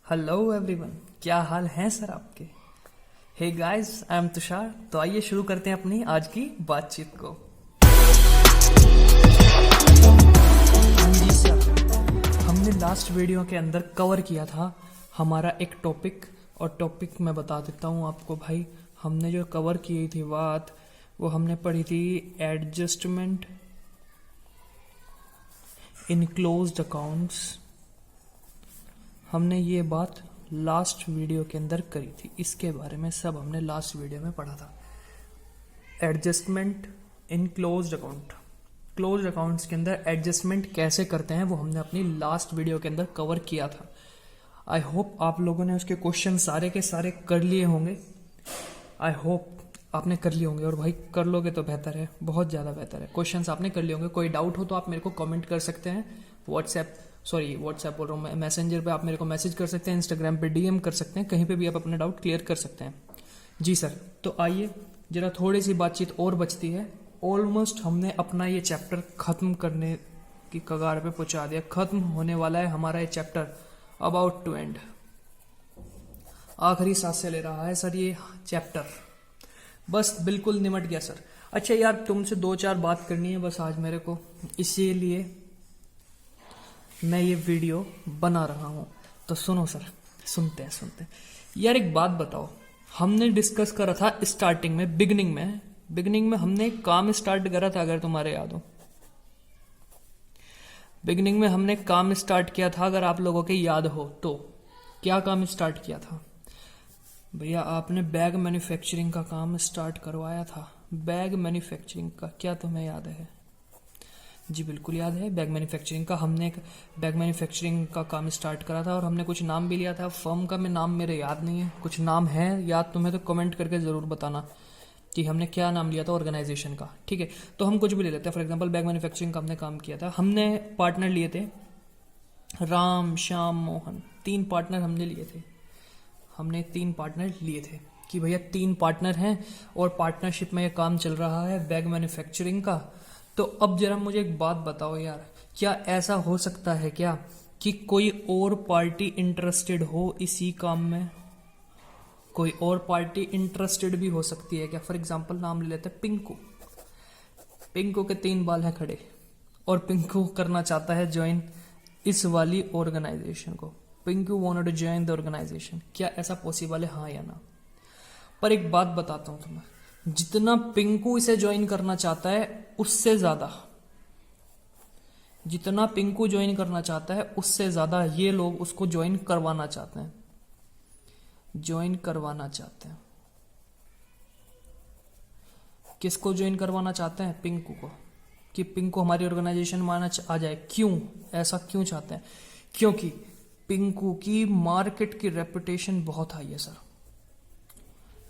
Hello everyone, क्या हाल है sir आपके। Hey guys, I am Tushar. तो आइए शुरू करते हैं अपनी आज की बातचीत को। हाँ जी सर, हमने लास्ट वीडियो के अंदर कवर किया था हमारा एक टॉपिक, और टॉपिक मैं बता देता हूँ आपको भाई। हमने जो कवर की थी बात, वो हमने पढ़ी थी एडजस्टमेंट इन क्लोज्ड अकाउंट्स। हमने ये बात लास्ट वीडियो के अंदर करी थी, इसके बारे में सब हमने लास्ट वीडियो में पढ़ा था। Adjustment in closed account, closed accounts के अंदर एडजस्टमेंट कैसे करते हैं वो हमने अपनी लास्ट वीडियो के अंदर कवर किया था। आई होप आप लोगों ने उसके क्वेश्चन सारे के सारे कर लिए होंगे। आई होप आपने कर लिए होंगे, और भाई कर लोगे तो बेहतर है, बहुत ज़्यादा बेहतर है। क्वेश्चंस आपने कर लिए होंगे। कोई डाउट हो तो आप मेरे को कमेंट कर सकते हैं। व्हाट्सएप बोल रहा हूँ मैं, मैसेंजर पे आप मेरे को मैसेज कर सकते हैं, इंस्टाग्राम पे डीएम कर सकते हैं, कहीं पे भी आप अपने डाउट क्लियर कर सकते हैं। जी सर, तो आइए जरा थोड़ी सी बातचीत और बचती है। ऑलमोस्ट हमने अपना ये चैप्टर खत्म करने की कगार पे पहुंचा दिया। खत्म होने वाला है हमारा ये चैप्टर, अबाउट टू एंड। आखिरी सांस से ले रहा है सर ये चैप्टर, बस बिल्कुल निमट गया सर। अच्छा यार, तुमसे दो चार बात करनी है बस आज मेरे को, इसीलिए मैं ये वीडियो बना रहा हूं। तो सुनो सर, सुनते हैं यार। एक बात बताओ, हमने डिस्कस करा था स्टार्टिंग में, बिगनिंग में हमने एक काम स्टार्ट करा था, अगर तुम्हारे याद हो। बिगनिंग में हमने काम स्टार्ट किया था, अगर आप लोगों के याद हो तो। क्या काम स्टार्ट किया था भैया? आपने बैग मैन्युफैक्चरिंग का काम स्टार्ट करवाया था। बैग मैन्युफैक्चरिंग का क्या तुम्हें याद है? जी बिल्कुल याद है। बैग मैन्युफैक्चरिंग का हमने एक बैग मैन्युफैक्चरिंग का काम स्टार्ट करा था, और हमने कुछ नाम भी लिया था फर्म का। मैं नाम मेरे याद नहीं है, कुछ नाम है याद तुम्हें तो कमेंट करके ज़रूर बताना कि हमने क्या नाम लिया था ऑर्गेनाइजेशन का। ठीक है, तो हम कुछ भी ले लेते हैं। फॉर एग्जांपल बैग मैन्युफैक्चरिंग का हमने काम किया था। हमने पार्टनर लिए थे राम, श्याम, मोहन। 3 पार्टनर हमने लिए थे। हमने 3 पार्टनर लिए थे कि भैया 3 पार्टनर हैं और पार्टनरशिप में ये काम चल रहा है बैग मैन्युफैक्चरिंग का। तो अब जरा मुझे एक बात बताओ यार, क्या ऐसा हो सकता है क्या कि कोई और पार्टी इंटरेस्टेड हो इसी काम में? कोई और पार्टी इंटरेस्टेड भी हो सकती है क्या? फॉर एग्जांपल नाम ले लेते हैं पिंकू। पिंकू के 3 बाल हैं खड़े, और पिंकू करना चाहता है ज्वाइन इस वाली ऑर्गेनाइजेशन को। Pinku wanted to join the organisation. क्या ऐसा पॉसिबल है, हाँ या ना? पर एक बात बताता हूं तुम्हें, जितना पिंकू इसे ज्वाइन करना चाहता है उससे ज्यादा, जितना पिंकू ज्वाइन करना चाहता है उससे ज्यादा ये लोग उसको ज्वाइन करवाना चाहते हैं। ज्वाइन करवाना चाहते हैं किसको? ज्वाइन करवाना चाहते हैं पिंकू को, कि पिंकू हमारी ऑर्गेनाइजेशन में आ जाए। क्यों ऐसा क्यों चाहते हैं? क्योंकि पिंकू की मार्केट की रेपुटेशन बहुत हाई है सर।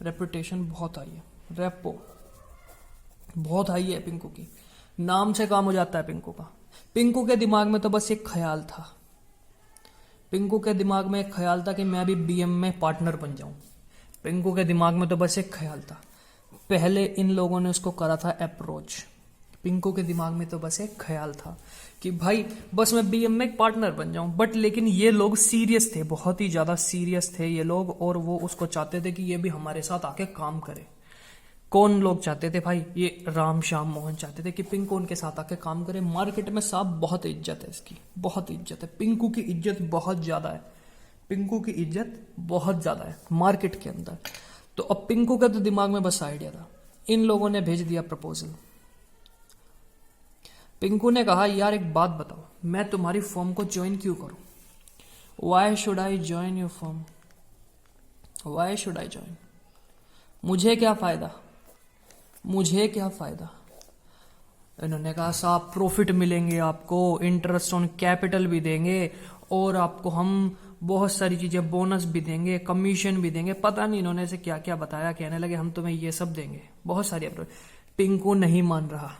रेपुटेशन बहुत हाई है, रेपो बहुत हाई है पिंकू की। नाम से काम हो जाता है पिंकू का। पिंकू के दिमाग में तो बस एक ख्याल था, पिंकू के दिमाग में एक ख्याल था कि मैं भी बीएम में पार्टनर बन जाऊं। पिंकू के दिमाग में तो बस एक ख्याल था। पहले इन लोगों ने उसको करा था अप्रोच। पिंकू के दिमाग में तो बस एक ख्याल था कि भाई बस मैं बीएम में एक पार्टनर बन जाऊं। बट लेकिन ये लोग सीरियस थे, बहुत ही ज्यादा सीरियस थे ये लोग, और वो उसको चाहते थे कि ये भी हमारे साथ आके काम करे। कौन लोग चाहते थे भाई? ये राम, श्याम, मोहन चाहते थे कि पिंकू उनके साथ आके काम करे। मार्केट में साहब बहुत इज्जत है इसकी, बहुत इज्जत है। पिंकू की इज्जत बहुत ज्यादा है, पिंकू की इज्जत बहुत ज्यादा है मार्केट के अंदर। तो अब पिंकू का तो दिमाग में बस आइडिया था, इन लोगों ने भेज दिया प्रपोजल। पिंकू ने कहा यार एक बात बताओ, मैं तुम्हारी फर्म को ज्वाइन क्यों करूं? Why should I join your firm? Why should I join? मुझे क्या फायदा, मुझे क्या फायदा? इन्होंने कहा साहब प्रॉफिट मिलेंगे आपको, इंटरेस्ट ऑन कैपिटल भी देंगे, और आपको हम बहुत सारी चीजें, बोनस भी देंगे, कमीशन भी देंगे। पता नहीं इन्होंने से क्या क्या बताया। कहने लगे हम तुम्हें ये सब देंगे, बहुत सारी। पिंकू नहीं मान रहा।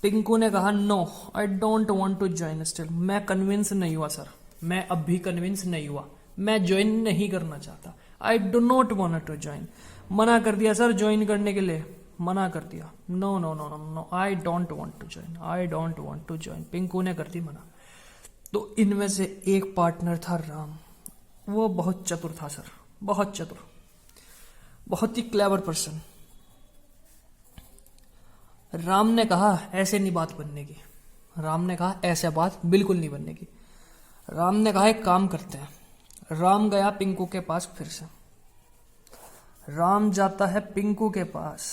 पिंकू ने कहा no, I don't want to join still. मैं कन्विंस नहीं हुआ सर, मैं अब भी कन्विंस नहीं हुआ, मैं ज्वाइन नहीं करना चाहता। I do not want to join. मना कर दिया सर ज्वाइन करने के लिए, मना कर दिया। No no no no no, I don't want to join, I don't want to join. Pinku ने कर दी मना। तो इनमें से एक पार्टनर था राम, वो बहुत चतुर था सर, बहुत चतुर, बहुत ही क्लेवर पर्सन। राम ने कहा ऐसे नहीं बात बनने की, राम ने कहा ऐसे बात बिल्कुल नहीं बनने की। राम ने कहा एक काम करते हैं। राम गया पिंकू के पास फिर से। राम जाता है पिंकू के पास,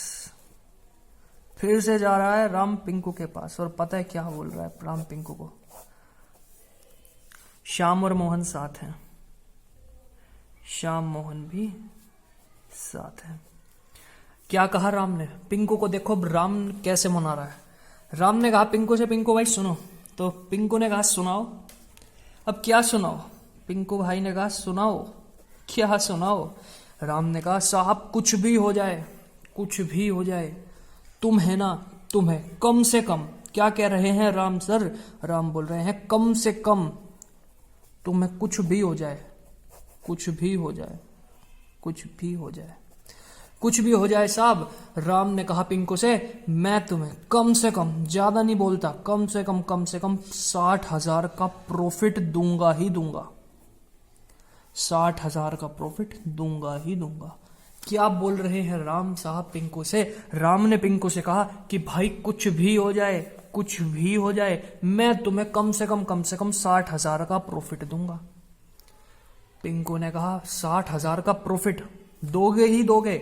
फिर से जा रहा है राम पिंकू के पास, और पता है क्या बोल रहा है राम पिंकू को? श्याम और मोहन साथ हैं, श्याम मोहन भी साथ हैं। क्या कहा राम ने? पिंकू को देखो राम कैसे मना रहा है। राम ने कहा पिंकू से, पिंकू भाई सुनो। तो पिंकू ने कहा सुनाओ। अब क्या सुनाओ? पिंकू भाई ने कहा सुनाओ। क्या सुनाओ? राम ने कहा साहब कुछ भी हो जाए, कुछ भी हो जाए, तुम है ना, तुम्हें कम से कम, क्या कह रहे हैं राम सर? राम बोल रहे हैं कम से कम तुम्हें कुछ भी हो जाए, कुछ भी हो जाए, कुछ भी हो जाए, कुछ भी हो जाए साहब। राम ने कहा पिंकू से, मैं तुम्हें कम से कम, ज्यादा नहीं बोलता, कम से कम 60,000 का प्रॉफिट दूंगा ही दूंगा, 60,000 का प्रॉफिट दूंगा ही दूंगा। क्या बोल रहे हैं राम साहब पिंकू से? राम ने पिंकू से कहा कि भाई कुछ भी हो जाए, कुछ भी हो जाए, मैं तुम्हें कम से कम 60,000 का प्रॉफिट दूंगा। पिंकू ने कहा 60,000 का प्रॉफिट दोगे ही दोगे,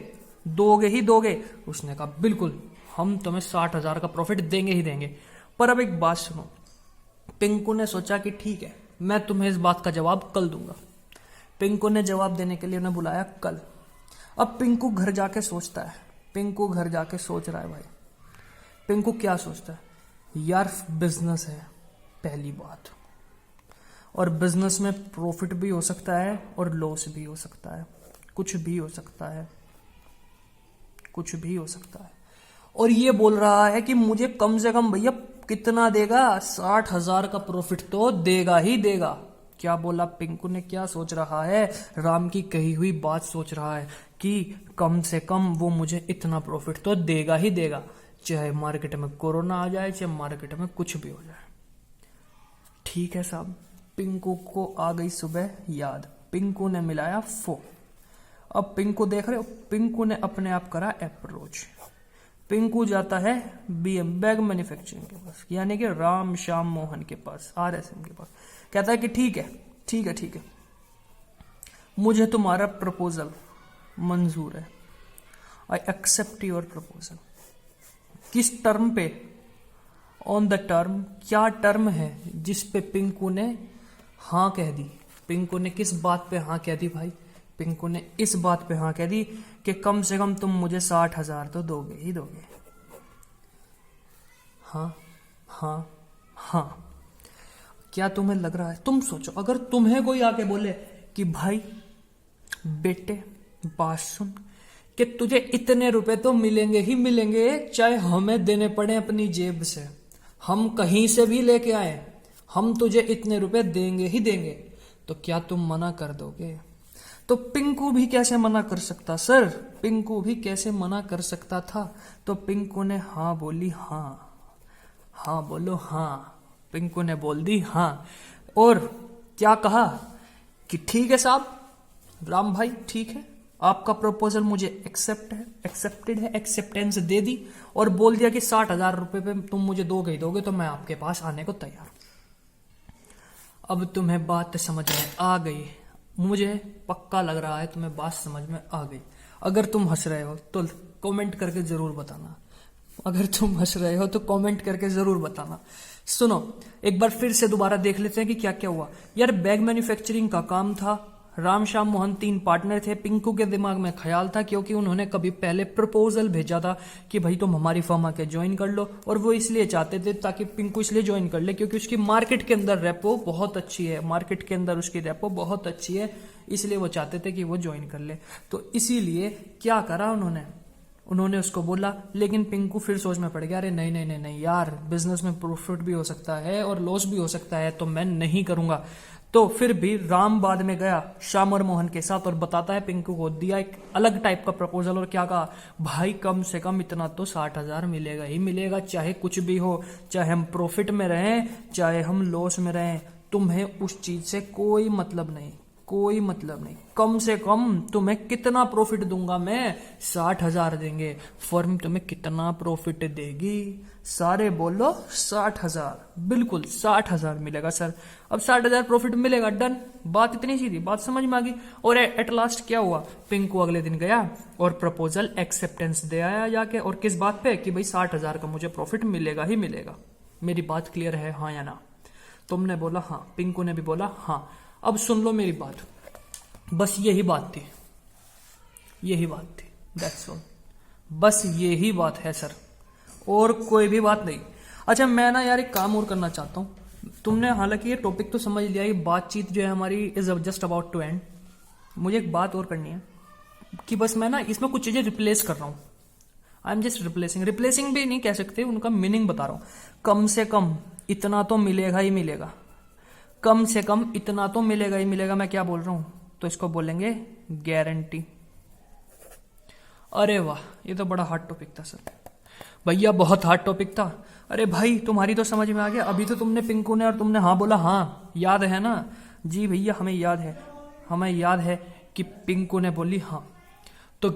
दोगे ही दोगे? उसने कहा बिल्कुल, हम तुम्हें 60,000 का प्रॉफिट देंगे ही देंगे। पर अब एक बात सुनो। पिंकू ने सोचा कि ठीक है, मैं तुम्हें इस बात का जवाब कल दूंगा। पिंकू ने जवाब देने के लिए उन्हें बुलाया कल। अब पिंकू घर जाके सोचता है, पिंकू घर जाके सोच रहा है भाई। पिंकू क्या सोचता है? यार बिजनेस है पहली बात, और बिजनेस में प्रॉफिट भी हो सकता है और लॉस भी हो सकता है, कुछ भी हो सकता है, कुछ भी हो सकता है। और ये बोल रहा है कि मुझे कम से कम भैया कितना देगा? 60,000 का प्रॉफिट तो देगा ही देगा। क्या बोला पिंकू ने? क्या सोच रहा है? राम की कही हुई बात सोच रहा है कि कम से कम वो मुझे इतना प्रॉफिट तो देगा ही देगा, चाहे मार्केट में कोरोना आ जाए, चाहे मार्केट में कुछ भी हो जाए। ठीक है साहब। पिंकू को आ गई सुबह याद, पिंकू ने मिलाया फोन। अब पिंकू देख रहे हो, पिंकू ने अपने आप करा अप्रोच। पिंकू जाता है बीएम बैग मैन्युफैक्चरिंग के पास, यानी कि राम श्याम मोहन के पास, आरएसएम के पास। कहता है कि ठीक है, ठीक है, ठीक है, मुझे तुम्हारा प्रपोजल मंजूर है, आई एक्सेप्ट योर प्रपोजल। किस टर्म पे? On the term. क्या टर्म है जिस पे पिंकू ने हाँ कह दी? पिंकू ने किस बात पे हाँ कह दी भाई? पिंकू ने इस बात पे हाँ कह दी कि कम से कम तुम मुझे 60,000 तो दोगे ही दोगे। हाँ हाँ हाँ। क्या तुम्हें लग रहा है? तुम सोचो, अगर तुम्हें कोई आके बोले कि भाई बेटे बात सुन, कि तुझे इतने रुपए तो मिलेंगे ही मिलेंगे, चाहे हमें देने पड़े अपनी जेब से, हम कहीं से भी लेके आए, हम तुझे इतने रुपए देंगे ही देंगे, तो क्या तुम मना कर दोगे? तो पिंकू भी कैसे मना कर सकता सर? पिंकू भी कैसे मना कर सकता था? तो पिंकू ने हाँ बोली। हाँ हाँ बोलो हाँ। पिंकू ने बोल दी हाँ, और क्या कहा कि ठीक है साहब, राम भाई ठीक है, आपका प्रपोजल मुझे एक्सेप्टेड है, एक्सेप्टेंस दे दी, और बोल दिया कि 60,000 रुपए पे तुम मुझे दोगे ही दोगे, तो मैं आपके पास आने को तैयार हूं। अब तुम्हें बात समझ में आ गई, मुझे पक्का लग रहा है तुम्हें बात समझ में आ गई। अगर तुम हंस रहे हो तो कमेंट करके जरूर बताना, अगर तुम हंस रहे हो तो कमेंट करके जरूर बताना। सुनो, एक बार फिर से दोबारा देख लेते हैं कि क्या क्या हुआ। यार बैग मैन्युफैक्चरिंग का काम था, राम श्याम मोहन 3 पार्टनर थे। पिंकू के दिमाग में ख्याल था, क्योंकि उन्होंने कभी पहले प्रपोजल भेजा था कि भाई तुम हमारी फर्म आके ज्वाइन कर लो, और वो इसलिए चाहते थे, ताकि पिंकू इसलिए ज्वाइन कर ले क्योंकि उसकी मार्केट के अंदर रेपो बहुत अच्छी है, मार्केट के अंदर उसकी रेपो बहुत अच्छी है, इसलिए वो चाहते थे कि वो ज्वाइन कर ले। तो इसीलिए क्या करा उन्होंने उसको बोला। लेकिन पिंकू फिर सोच में पड़ गया, अरे नहीं नहीं नहीं नहीं यार, बिजनेस में प्रॉफिट भी हो सकता है और लॉस भी हो सकता है, तो मैं नहीं करूंगा। तो फिर भी राम बाद में गया श्याम और मोहन के साथ और बताता है पिंकू को, दिया एक अलग टाइप का प्रपोजल, और क्या कहा, भाई कम से कम इतना तो 60,000 मिलेगा ही मिलेगा, चाहे कुछ भी हो, चाहे हम प्रॉफिट में रहें चाहे हम लॉस में रहें, तुम्हें उस चीज से कोई मतलब नहीं, कोई मतलब नहीं। कम से कम तुम्हें कितना प्रॉफिट दूंगा मैं? 60,000 देंगे। फर्म तुम्हें कितना प्रॉफिट देगी? सारे बोलो 60,000। बिल्कुल 60,000 मिलेगा सर। अब 60,000 प्रॉफिट मिलेगा, डन। बात इतनी सी थी, बात समझ में आ गई। और एट लास्ट क्या हुआ? पिंकू अगले दिन गया और प्रपोजल एक्सेप्टेंस दे आया जाके। और किस बात पे? कि भाई 60,000 का मुझे प्रॉफिट मिलेगा ही मिलेगा। मेरी बात क्लियर है, हाँ या ना? तुमने बोला हाँ, पिंकू ने भी बोला हाँ। अब सुन लो मेरी बात, बस यही बात थी, यही बात थी, दैट्स ऑल। बस यही बात है सर, और कोई भी बात नहीं। अच्छा मैं ना यार एक काम और करना चाहता हूँ। तुमने हालांकि ये टॉपिक तो समझ लिया, ये बातचीत जो है हमारी is just about to end. मुझे एक बात और करनी है कि बस मैं ना इसमें कुछ चीजें रिप्लेस कर रहा हूँ। आई एम जस्ट रिप्लेसिंग भी नहीं कह सकते, उनका मीनिंग बता रहा हूँ। कम से कम इतना तो मिलेगा ही मिलेगा, कम से कम इतना तो मिलेगा ही मिलेगा। मैं क्या बोल रहा हूं? तो इसको बोलेंगे गारंटी। अरे वाह, ये तो बड़ा हार्ड टॉपिक था सर। भैया बहुत हार्ड टॉपिक था। अरे भाई तुम्हारी तो समझ में आ गया। अभी तो तुमने पिंकू ने और तुमने हाँ बोला, हाँ याद है ना? जी भैया हमें याद है, हमें याद है कि पिंकू ने बोली हाँ। तो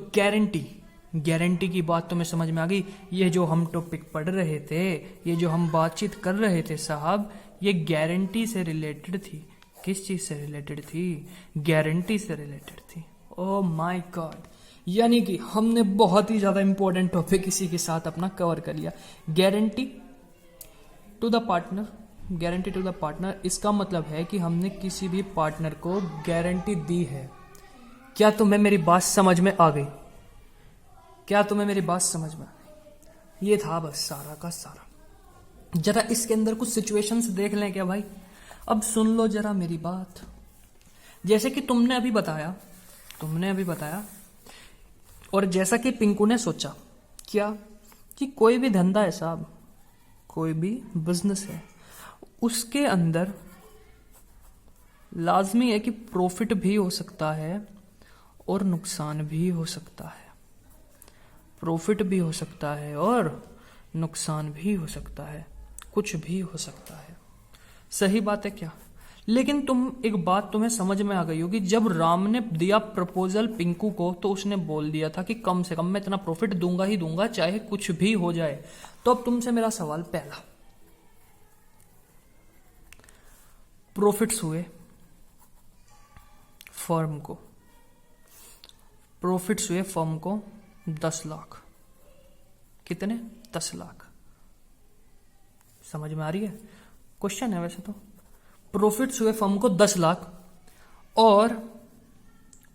गारंटी की बात तुम्हें समझ में आ गई। ये जो हम टॉपिक पढ़ रहे थे, ये जो हम बातचीत कर रहे थे साहब, ये गारंटी से रिलेटेड थी। किस चीज से रिलेटेड थी? गारंटी से रिलेटेड थी। ओह माय गॉड, यानी कि हमने बहुत ही ज्यादा इंपॉर्टेंट टॉपिक इसी के साथ अपना कवर कर लिया। Guarantee to the partner, guarantee to the partner, इसका मतलब है कि हमने किसी भी पार्टनर को गारंटी दी है। क्या तुम्हें मेरी बात समझ में आ गई? क्या तुम्हें मेरी बात समझ में आ गई? ये था बस सारा का सारा। जरा इसके अंदर कुछ सिचुएशंस देख लें क्या भाई? अब सुन लो जरा मेरी बात। जैसे कि तुमने अभी बताया और जैसा कि पिंकू ने सोचा क्या कि कोई भी धंधा है साहब, कोई भी बिजनेस है, उसके अंदर लाजमी है कि प्रॉफिट भी हो सकता है और नुकसान भी हो सकता है। प्रॉफिट भी हो सकता है और नुकसान भी हो सकता है, कुछ भी हो सकता है। सही बात है क्या? लेकिन एक बात तुम्हें समझ में आ गई होगी, जब राम ने दिया प्रपोजल पिंकू को तो उसने बोल दिया था कि कम से कम मैं इतना प्रॉफिट दूंगा ही दूंगा, चाहे कुछ भी हो जाए। तो अब तुमसे मेरा सवाल पहला, प्रॉफिट्स हुए फर्म को, प्रॉफिट्स हुए फर्म को 10 लाख। कितने? 10 लाख। समझ में आ रही है? क्वेश्चन है वैसे तो। प्रॉफिट्स हुए फर्म को 10 लाख और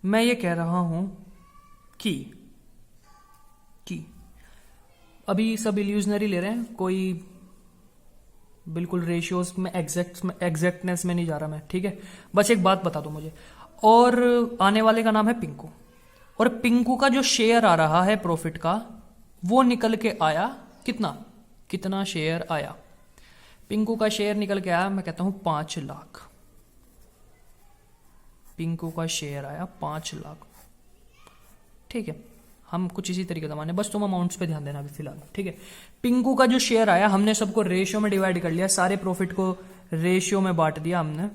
मैं ये कह रहा हूं कि अभी सब इल्यूजनरी ले रहे हैं, कोई बिल्कुल रेशियोज में एग्जैक्टनेस में नहीं जा रहा मैं, ठीक है? बस एक बात बता दो मुझे। और आने वाले का नाम है पिंकू, और पिंकू का जो शेयर आ रहा है प्रॉफिट का, वो निकल के आया कितना शेयर आया? पिंकू का शेयर निकल के आया, मैं कहता हूं 5 लाख। पिंकू का शेयर आया 5 लाख, ठीक है? हम कुछ इसी तरीके से माने, बस तुम अमाउंट्स पे ध्यान देना अभी फिलहाल, ठीक है? पिंकू का जो शेयर आया, हमने सबको रेशियो में डिवाइड कर लिया, सारे प्रॉफिट को रेशियो में बांट दिया हमने,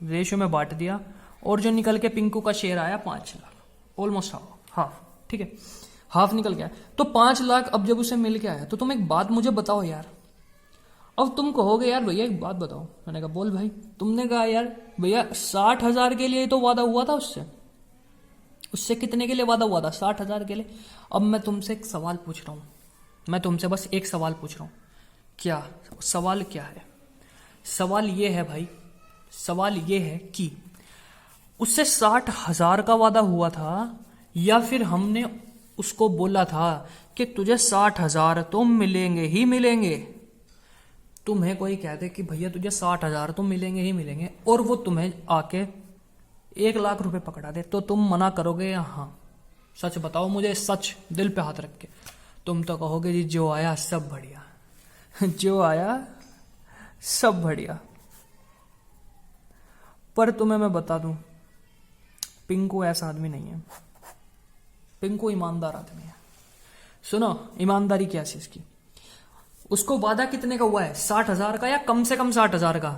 रेशियो में बांट दिया, और जो निकल के पिंकू का शेयर आया 5 लाख, ऑलमोस्ट हाफ, ठीक है? हाफ निकल गया। तो 5 लाख अब जब उसे मिल के आया, तो तुम एक बात मुझे बताओ यार। अब तुम कहोगे यार भैया एक बात बताओ। मैंने कहा बोल भाई। तुमने कहा यार भैया 60,000 के लिए तो वादा हुआ था उससे कितने के लिए वादा हुआ था? 60,000 के लिए। अब मैं तुमसे एक सवाल पूछ रहा हूं, मैं तुमसे बस एक सवाल पूछ रहा हूं। क्या सवाल? क्या है सवाल? ये है भाई, सवाल ये है कि उससे 60,000 का वादा हुआ था, या फिर हमने उसको बोला था कि तुझे 60,000 तो मिलेंगे ही मिलेंगे। तुम्हें कोई कह दे कि भैया तुझे 60,000 तो मिलेंगे ही मिलेंगे, और वो तुम्हें आके 1 लाख रुपए पकड़ा दे, तो तुम मना करोगे या हाँ? सच बताओ मुझे, सच दिल पे हाथ रख के। तुम तो कहोगे जी जो आया सब बढ़िया जो आया सब बढ़िया। पर तुम्हें मैं बता दूं, पिंकू ऐसा आदमी नहीं है। पिंकू ईमानदार आदमी है। सुनो, ईमानदारी क्या चीज की? उसको वादा कितने का हुआ है? 60,000 का, या कम से कम 60,000 का?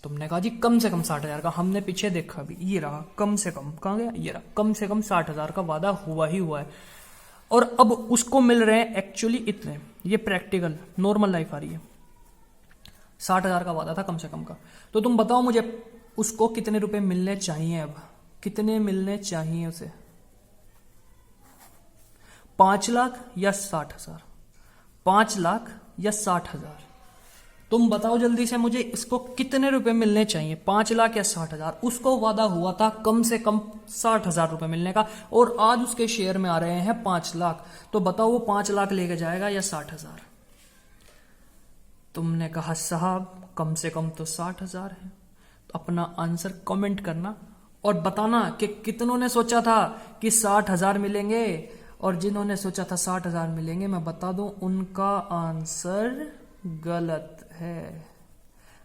तुमने कहा जी कम से कम 60,000 का। हमने पीछे देखा भी, ये रहा कम से कम, कहाँ गया, ये रहा कम से कम 60,000 का वादा हुआ ही हुआ है। और अब उसको मिल रहे हैं एक्चुअली इतने, ये प्रैक्टिकल नॉर्मल लाइफ आ रही है। 60,000 का वादा था कम से कम का, तो तुम बताओ मुझे उसको कितने रुपए मिलने चाहिए। अब कितने मिलने चाहिए उसे, 5 लाख या 60,000? 5 लाख या 60,000? तुम बताओ जल्दी से मुझे, इसको कितने रुपए मिलने चाहिए, 5 लाख या 60,000? उसको वादा हुआ था कम से कम 60,000 रुपए मिलने का, और आज उसके शेयर में आ रहे हैं 5 लाख। तो बताओ वो 5 लाख लेके जाएगा या 60,000? तुमने कहा साहब कम से कम तो 60,000 है। तो अपना आंसर कमेंट करना और बताना कि कितनों ने सोचा था कि 60,000 मिलेंगे, और जिन्होंने सोचा था 60,000 मिलेंगे, मैं बता दूं उनका आंसर गलत है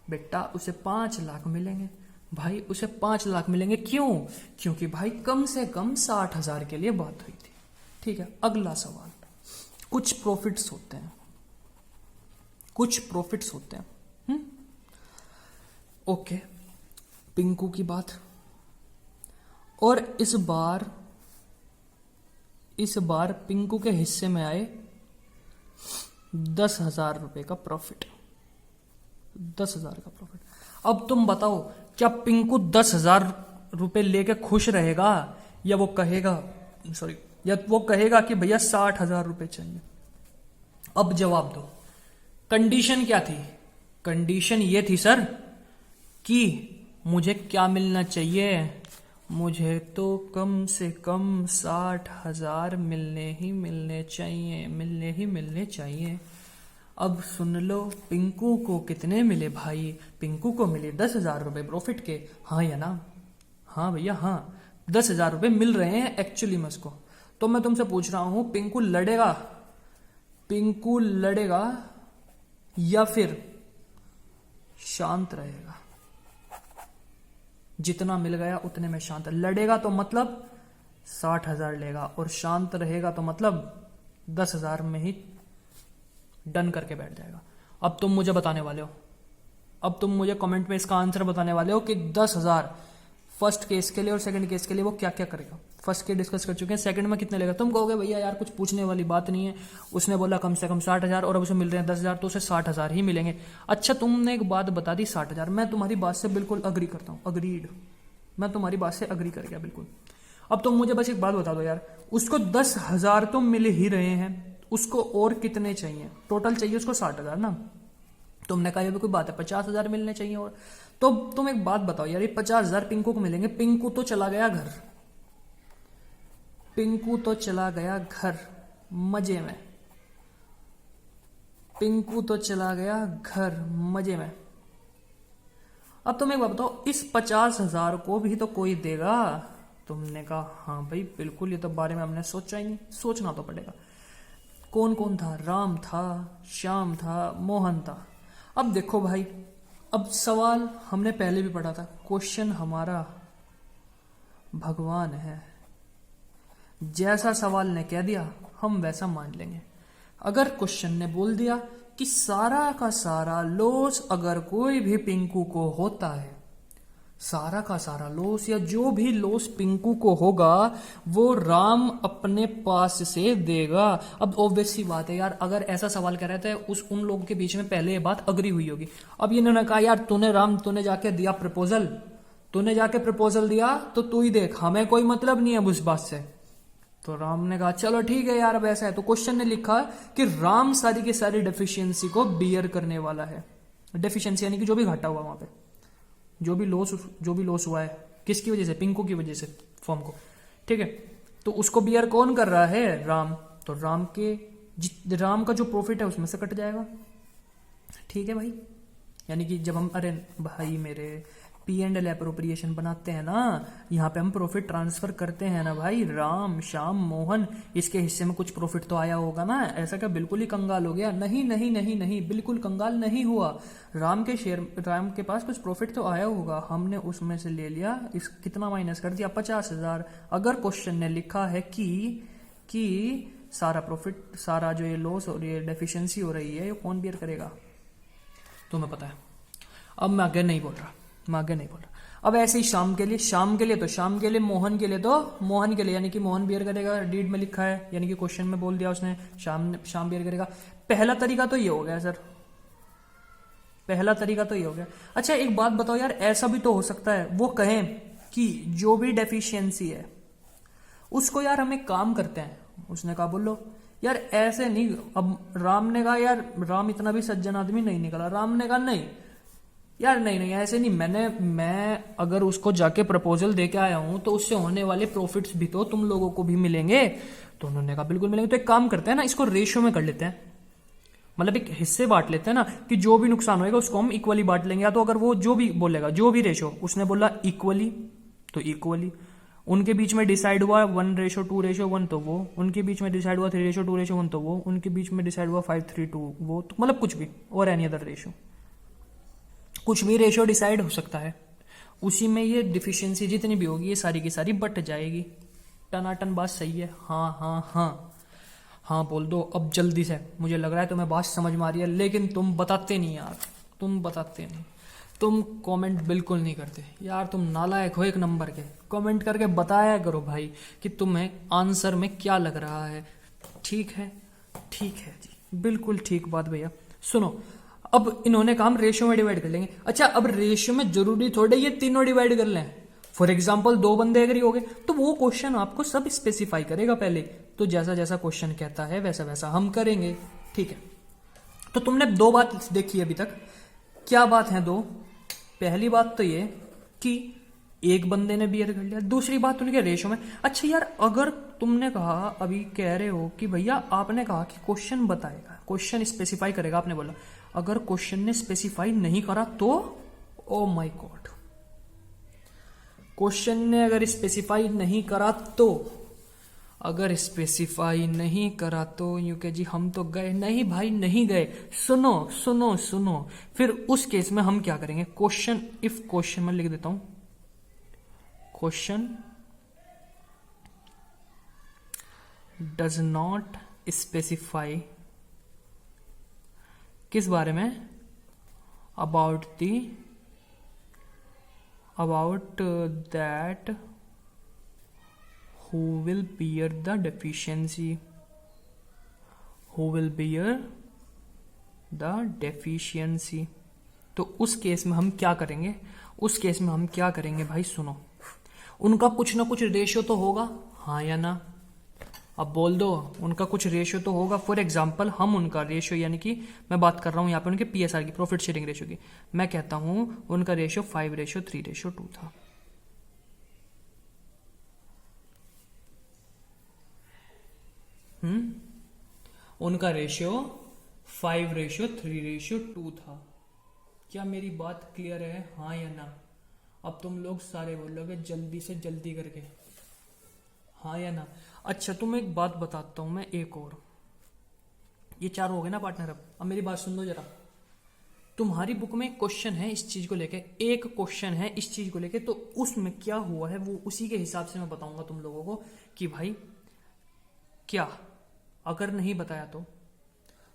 बेटा। उसे 5 लाख मिलेंगे भाई, उसे 5 लाख मिलेंगे। क्यों? क्योंकि भाई कम से कम 60,000 के लिए बात हुई थी। ठीक है, अगला सवाल। कुछ प्रॉफिट्स होते हैं, कुछ प्रॉफिट्स होते हैं। ओके, पिंकू की बात। और इस बार पिंकू के हिस्से में आए 10,000 रुपए का प्रॉफिट, 10,000 का प्रॉफिट। अब तुम बताओ क्या पिंकू 10,000 रुपए लेके खुश रहेगा, या वो कहेगा कि भैया 60,000 रुपए चाहिए? अब जवाब दो। कंडीशन क्या थी? कंडीशन ये थी सर कि मुझे क्या मिलना चाहिए, मुझे तो कम से कम 60,000 मिलने ही मिलने चाहिए। अब सुन लो, पिंकू को कितने मिले भाई? पिंकू को मिले 10,000 रुपए प्रॉफिट के। हाँ या ना? हाँ भैया हाँ, 10,000 रुपए मिल रहे हैं एक्चुअली में उसको। तो मैं तुमसे पूछ रहा हूं, पिंकू लड़ेगा या फिर शांत रहेगा? जितना मिल गया उतने में शांत। लड़ेगा तो मतलब 60,000 लेगा, और शांत रहेगा तो मतलब 10,000 में ही डन करके बैठ जाएगा। अब तुम मुझे बताने वाले हो, अब तुम मुझे कमेंट में इसका आंसर बताने वाले हो कि 10,000 फर्स्ट केस के लिए और सेकंड केस के लिए वो क्या क्या करेगा। फर्स्ट के डिस्कस कर चुके हैं, सेकंड में कितने लेगा? तुम कहोगे भैया यार कुछ पूछने वाली बात नहीं है, उसने बोला कम से कम 60,000 और अब उसे मिल रहे हैं 10,000, तो उसे 60,000 ही मिलेंगे। अच्छा, तुमने एक बात बता दी 60,000, मैं तुम्हारी बात से बिल्कुल अग्री करता हूँ, अग्रीड, मैं तुम्हारी बात से अग्री कर गया बिल्कुल। अब तुम मुझे बस एक बात बता दो यार, उसको 10,000 तो मिल ही रहे हैं, उसको और कितने चाहिए? टोटल चाहिए उसको 60,000 ना। तुमने कहा ये भी कोई बात है, 50,000 मिलने चाहिए और। तो तुम एक बात बताओ यार, ये 50,000 पिंकू को मिलेंगे, पिंकू तो चला गया घर, पिंकू तो चला गया घर मजे में, पिंकू तो चला गया घर मजे में। अब तुम एक बात बताओ, इस 50,000 को भी तो कोई देगा? तुमने कहा हाँ भाई बिल्कुल, ये तो बारे में हमने सोचा ही नहीं, सोचना तो पड़ेगा। कौन कौन था? राम था, श्याम था, मोहन था। अब देखो भाई, अब सवाल हमने पहले भी पढ़ा था, क्वेश्चन हमारा भगवान है, जैसा सवाल ने कह दिया हम वैसा मान लेंगे। अगर क्वेश्चन ने बोल दिया कि सारा का सारा लॉस अगर कोई भी पिंकू को होता है, सारा का सारा लॉस या जो भी लॉस पिंकू को होगा वो राम अपने पास से देगा। अब ऑब्वियस सी बात है यार, अगर ऐसा सवाल कर रहे थे उन लोगों के बीच में पहले ये बात अग्री हुई होगी। अब इन्होंने कहा यार तूने जाके दिया प्रपोजल, तूने जाके प्रपोजल दिया तो तू ही देख, हमें कोई मतलब नहीं है उस बात से। तो राम ने कहा चलो ठीक है यार, अब ऐसा है। तो क्वेश्चन ने लिखा कि राम सारी की सारी डेफिशिएंसी को बियर करने वाला है। डेफिशिएंसी यानी कि जो भी घाटा हुआ वहां पे, जो भी लॉस हुआ है, किसकी वजह से? पिंकू की वजह से, फॉर्म को, ठीक है। तो उसको बियर कौन कर रहा है? राम। तो राम का जो प्रॉफिट है उसमें से कट जाएगा, ठीक है भाई। यानी कि जब हम, अरे भाई मेरे, P&L एप्रोप्रिएशन बनाते हैं ना, यहाँ पे हम प्रॉफिट ट्रांसफर करते हैं ना भाई, राम श्याम मोहन इसके हिस्से में कुछ प्रॉफिट तो आया होगा ना। ऐसा क्या बिल्कुल ही कंगाल हो गया? नहीं नहीं नहीं नहीं, बिल्कुल कंगाल नहीं हुआ। राम के पास कुछ प्रॉफिट तो आया होगा, हमने उसमें से ले लिया, इस कितना माइनस कर दिया? 50,000। अगर क्वेश्चन ने लिखा है कि सारा प्रॉफिट, सारा जो ये लॉस और ये डेफिशिएंसी हो रही है, ये कौन बियर करेगा? तुम्हें पता है। अब मैं आगे नहीं बोल रहा, मैं आगे नहीं बोल रहा। अब ऐसे ही शाम के लिए, शाम के लिए तो शाम के लिए, मोहन के लिए तो मोहन के लिए, यानी कि मोहन बियर करेगा, डीड में लिखा है, यानी कि क्वेश्चन में बोल दिया उसने, शाम बियर करेगा। पहला तरीका तो ये हो गया सर, पहला तरीका तो ये हो गया। अच्छा एक बात बताओ यार, ऐसा भी तो हो सकता है वो कहें कि जो भी डेफिशिएंसी है उसको यार हम एक काम करते हैं। उसने कहा बोलो यार ऐसे नहीं। अब राम ने कहा यार, राम इतना भी सज्जन आदमी नहीं निकला, राम ने कहा नहीं यार, नहीं ऐसे नहीं, मैं अगर उसको जाके प्रपोजल दे के आया हूं तो उससे होने वाले प्रॉफिट्स भी तो तुम लोगों को भी मिलेंगे। तो उन्होंने कहा बिल्कुल मिलेंगे। तो एक काम करते हैं ना, इसको रेशियो में कर लेते हैं, मतलब एक हिस्से बांट लेते हैं ना, कि जो भी नुकसान होगा उसको हम इक्वली बांट लेंगे। या तो अगर वो जो भी बोलेगा, जो भी रेशो उसने बोला इक्वली, तो इक्वली उनके बीच में डिसाइड हुआ 1:2:1 तो वो, उनके बीच में डिसाइड हुआ 3:2:1 तो वो, उनके बीच में डिसाइड हुआ 5:3:2 वो, तो मतलब कुछ भी, और एनी अदर रेशो, कुछ भी रेशो डिसाइड हो सकता है। उसी में ये डिफिशियंसी जितनी भी होगी ये सारी की सारी बट जाएगी। टनाटन बात सही है। हाँ हाँ हाँ हाँ बोल दो अब जल्दी से, मुझे लग रहा है तुम्हें बात समझ में आ रही है, लेकिन तुम बताते नहीं यार, तुम बताते नहीं, तुम कमेंट बिल्कुल नहीं करते यार, तुम नालायक हो एक नंबर के। कमेंट करके बताया करो भाई कि तुम्हें आंसर में क्या लग रहा है। ठीक है, ठीक है जी, बिल्कुल ठीक बात भैया। सुनो, अब इन्होंने कहा हम रेशियो में डिवाइड कर लेंगे। अच्छा अब रेशियो में जरूरी थोड़े ये तीनों डिवाइड कर लें। फॉर एग्जाम्पल दो बंदे एग्री हो गए तो वो क्वेश्चन आपको सब स्पेसिफाई करेगा पहले, तो जैसा जैसा क्वेश्चन कहता है वैसा वैसा हम करेंगे। ठीक है, तो तुमने दो बात देखी अभी तक। क्या बात है दो? पहली बात तो ये कि एक बंदे ने बियर कर लिया, दूसरी बात उनके रेशो में। अच्छा यार अगर तुमने कहा, अभी कह रहे हो कि भैया आपने कहा कि क्वेश्चन बताएगा, क्वेश्चन स्पेसिफाई करेगा, आपने बोला अगर क्वेश्चन ने स्पेसिफाई नहीं करा तो, ओ माय गॉड, क्वेश्चन ने अगर स्पेसिफाई नहीं करा तो, अगर स्पेसिफाई नहीं करा तो यूं कह जी हम तो गए नहीं भाई, नहीं गए। सुनो सुनो सुनो, फिर उस केस में हम क्या करेंगे? क्वेश्चन, इफ क्वेश्चन में लिख देता हूं, क्वेश्चन डज नॉट स्पेसिफाई, किस बारे में? About that who will bear the deficiency, who will bear the deficiency। तो उस केस में हम क्या करेंगे? उस केस में हम क्या करेंगे भाई? सुनो, उनका कुछ ना कुछ रेशियो तो होगा, हाँ या ना? अब बोल दो, उनका कुछ रेशियो तो होगा। फॉर एग्जाम्पल हम उनका रेशियो, यानी कि मैं बात कर रहा हूं यहाँ पे उनके PSR की, प्रॉफिट शेयरिंग रेशियो की, मैं कहता हूं उनका रेशियो 5:3:2 था। उनका रेशियो 5:3:2 था। क्या मेरी बात क्लियर है, हाँ या ना? अब तुम लोग सारे बोलोगे जल्दी से जल्दी करके, हाँ या ना? अच्छा तुम एक बात बताता हूं मैं, एक और, ये चार हो गए ना पार्टनर। अब मेरी बात सुन लो जरा। तुम्हारी बुक में एक क्वेश्चन है इस चीज को लेके, एक क्वेश्चन है इस चीज को लेके, तो उसमें क्या हुआ है वो उसी के हिसाब से मैं बताऊंगा तुम लोगों को कि भाई क्या, अगर नहीं बताया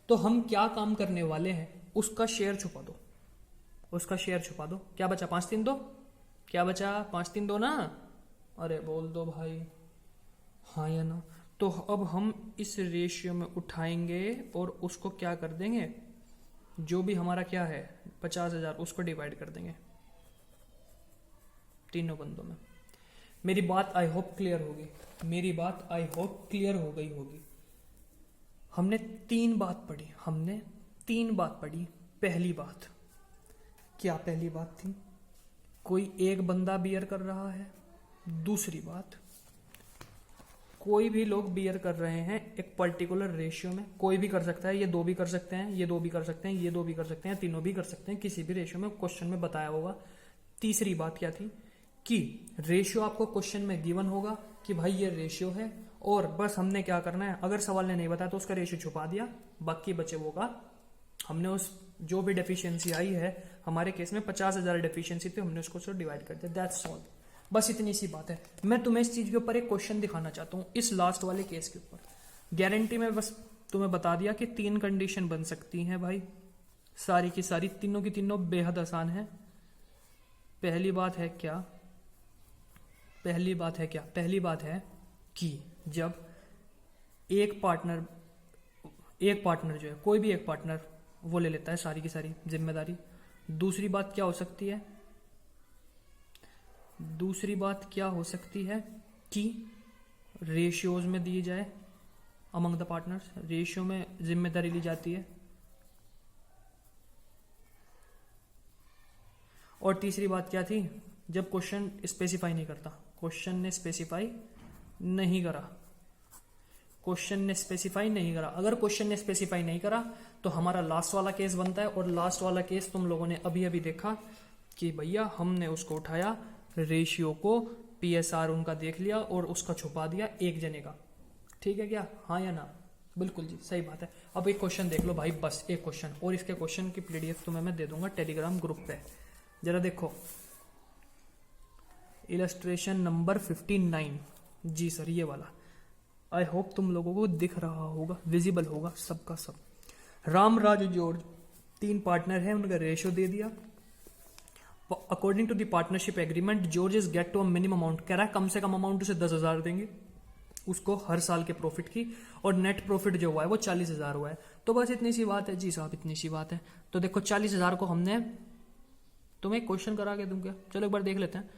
तो हम क्या काम करने वाले हैं, उसका शेयर छुपा दो, उसका शेयर छुपा दो। क्या बचा? 5-3 2, क्या बचा? 5-3 2 ना? अरे बोल दो भाई, हाँ या ना? तो अब हम इस रेशियो में उठाएंगे और उसको क्या कर देंगे, जो भी हमारा क्या है 50,000, उसको डिवाइड कर देंगे तीनों बंदों में। मेरी बात आई होप क्लियर होगी, मेरी बात आई होप क्लियर हो गई होगी। हमने तीन बात पढ़ी। पहली बात क्या? पहली बात थी कोई एक बंदा बियर कर रहा है। दूसरी बात, कोई भी लोग बियर कर रहे हैं एक पर्टिकुलर रेशियो में, कोई भी कर सकता है, ये दो भी कर सकते हैं, ये दो भी कर सकते हैं, ये दो भी कर सकते हैं, तीनों भी कर सकते हैं, किसी भी रेशियो में, क्वेश्चन में बताया होगा। तीसरी बात क्या थी कि रेशियो आपको क्वेश्चन में गिवन होगा कि भाई ये रेशियो है, और बस हमने क्या करना है, अगर सवाल ने नहीं बताया तो उसका रेशियो छुपा दिया, बाकी बचे वो का हमने उस जो भी डेफिशिएंसी आई है, हमारे केस में 50,000 डेफिशिएंसी थी, हमने उसको डिवाइड कर दिया। दैट्स ऑल, बस इतनी सी बात है। मैं तुम्हें इस चीज के ऊपर एक क्वेश्चन दिखाना चाहता हूँ, इस लास्ट वाले केस के ऊपर। गारंटी में बस तुम्हें बता दिया कि 3 कंडीशन बन सकती हैं भाई, सारी की सारी, तीनों की तीनों बेहद आसान है। पहली बात है क्या, पहली बात है कि जब एक पार्टनर जो है, कोई भी एक पार्टनर वो ले लेता है सारी की सारी जिम्मेदारी। दूसरी बात क्या हो सकती है, दूसरी बात क्या हो सकती है कि रेशियोज में दिए जाए, अमंग द पार्टनर्स रेशियो में जिम्मेदारी ली जाती है। और तीसरी बात क्या थी, जब क्वेश्चन स्पेसिफाई नहीं करता, क्वेश्चन ने स्पेसिफाई नहीं करा, क्वेश्चन ने स्पेसिफाई नहीं करा। अगर क्वेश्चन ने स्पेसिफाई नहीं करा तो हमारा लास्ट वाला केस बनता है, और लास्ट वाला केस तुम लोगों ने अभी अभी देखा कि भैया हमने उसको उठाया, रेशियो को पीएसआर उनका देख लिया और उसका छुपा दिया एक जने का। ठीक है क्या, हाँ या ना? बिल्कुल जी, सही बात है। अब एक क्वेश्चन देख लो भाई, बस एक क्वेश्चन, और इसके क्वेश्चन की पीडीएफ तुम्हें मैं दे दूंगा टेलीग्राम ग्रुप पे। जरा देखो इलस्ट्रेशन नंबर 59। जी सर, ये वाला आई होप तुम लोगों को दिख रहा होगा, विजिबल होगा सबका सब। राम राजू जॉर्ज 3 पार्टनर है, उनका रेशियो दे दिया। According to the partnership agreement George is get to a minimum amount, कह रहा है कम से कम अमाउंट उसे 10,000 देंगे उसको हर साल के प्रॉफिट की, और नेट प्रॉफिट जो हुआ है वो 40,000 हुआ है। तो बस इतनी सी बात है जी साहब, इतनी सी बात है। तो देखो 40,000 को हमने, तुम्हें क्वेश्चन करा के दूं क्या? चलो एक बार देख लेते हैं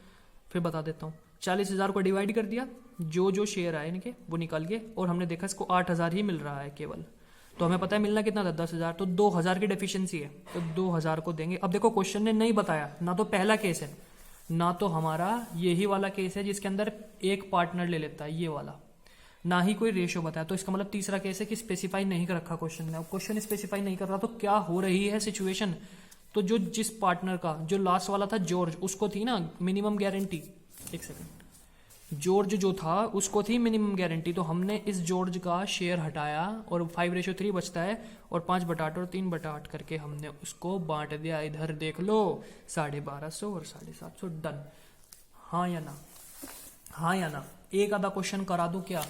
फिर बता देता हूँ। 40,000 को डिवाइड कर दिया, जो शेयर आए इनके वो निकाल के, और हमने देखा इसको 8,000 ही मिल रहा है केवल, तो हमें पता है मिलना कितना था 10,000, तो 2,000 की डेफिशिएंसी है, तो 2,000 को देंगे। अब देखो क्वेश्चन ने नहीं बताया, ना तो पहला केस है ना तो हमारा यही वाला केस है जिसके अंदर एक पार्टनर ले लेता है ये वाला, ना ही कोई रेशियो बताया। तो इसका मतलब तीसरा केस है कि स्पेसिफाई नहीं कर रखा क्वेश्चन ने। अब क्वेश्चन स्पेसिफाई नहीं कर रहा तो क्या हो रही है सिचुएशन, तो जो जिस पार्टनर का, जो लास्ट वाला था जॉर्ज, उसको थी ना मिनिमम गारंटी, एक सेकंड, जॉर्ज जो था उसको थी मिनिमम गारंटी, तो हमने इस जॉर्ज का शेयर हटाया और 5:3 बचता है, और 5/8 और 3/8 करके हमने उसको बांट दिया। इधर देख लो 1250 और 750 डन। हाँ या ना, हाँ या ना? एक आधा क्वेश्चन करा दो क्या,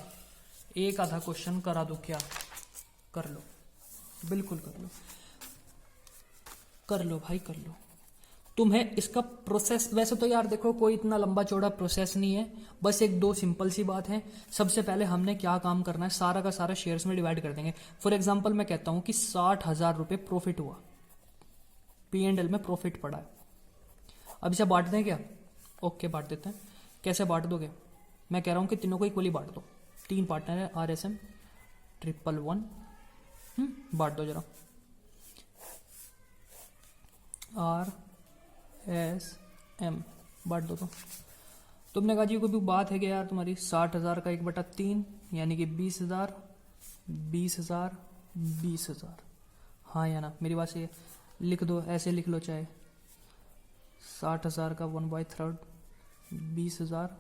एक आधा क्वेश्चन करा दो क्या? कर लो, बिल्कुल कर लो, कर लो भाई कर लो। तुम्हें इसका प्रोसेस, वैसे तो यार देखो कोई इतना लंबा चौड़ा प्रोसेस नहीं है, बस एक दो सिंपल सी बात है। सबसे पहले हमने क्या काम करना है, सारा का सारा शेयर्स में डिवाइड कर देंगे। फॉर एग्जांपल मैं कहता हूं कि 60,000 रुपए प्रॉफिट हुआ, P&L में प्रॉफिट पड़ा है। अब इसे बांट दें क्या? ओके बांट देते हैं। कैसे बांट दोगे? मैं कह रहा हूं कि तीनों को इक्वली बांट दो। 3 पार्टनर है, RSM 111, बांट दो जरा। RSM बांट दो। तो तुमने कहा जी कोई भी बात है कि यार तुम्हारी 60,000 का 1/3 यानी कि 20,000 20,000 20,000, हाँ या ना? मेरी बात से लिख दो, ऐसे लिख लो चाहे 60,000 का 1/3 20,000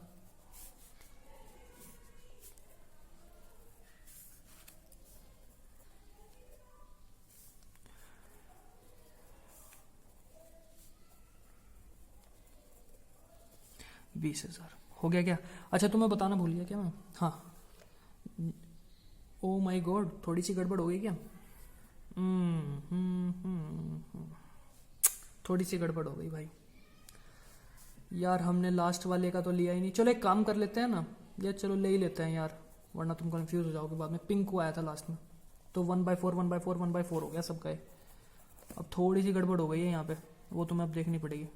20,000 हो गया क्या? अच्छा तुम्हें बताना भूल गया क्या मैं? हाँ, ओ माय गॉड, थोड़ी सी गड़बड़ हो गई क्या? थोड़ी सी गड़बड़ हो गई भाई यार, हमने लास्ट वाले का तो लिया ही नहीं। चलो एक काम कर लेते हैं ना यार, चलो ले ही लेते हैं यार, वरना तुम कंफ्यूज हो जाओगे बाद में। पिंकू आया था लास्ट में, तो 1/4 1/4 1/4 हो गया सबका। अब थोड़ी सी गड़बड़ हो गई है यहाँ पे, वो तुम्हें अब देखनी पड़ेगी।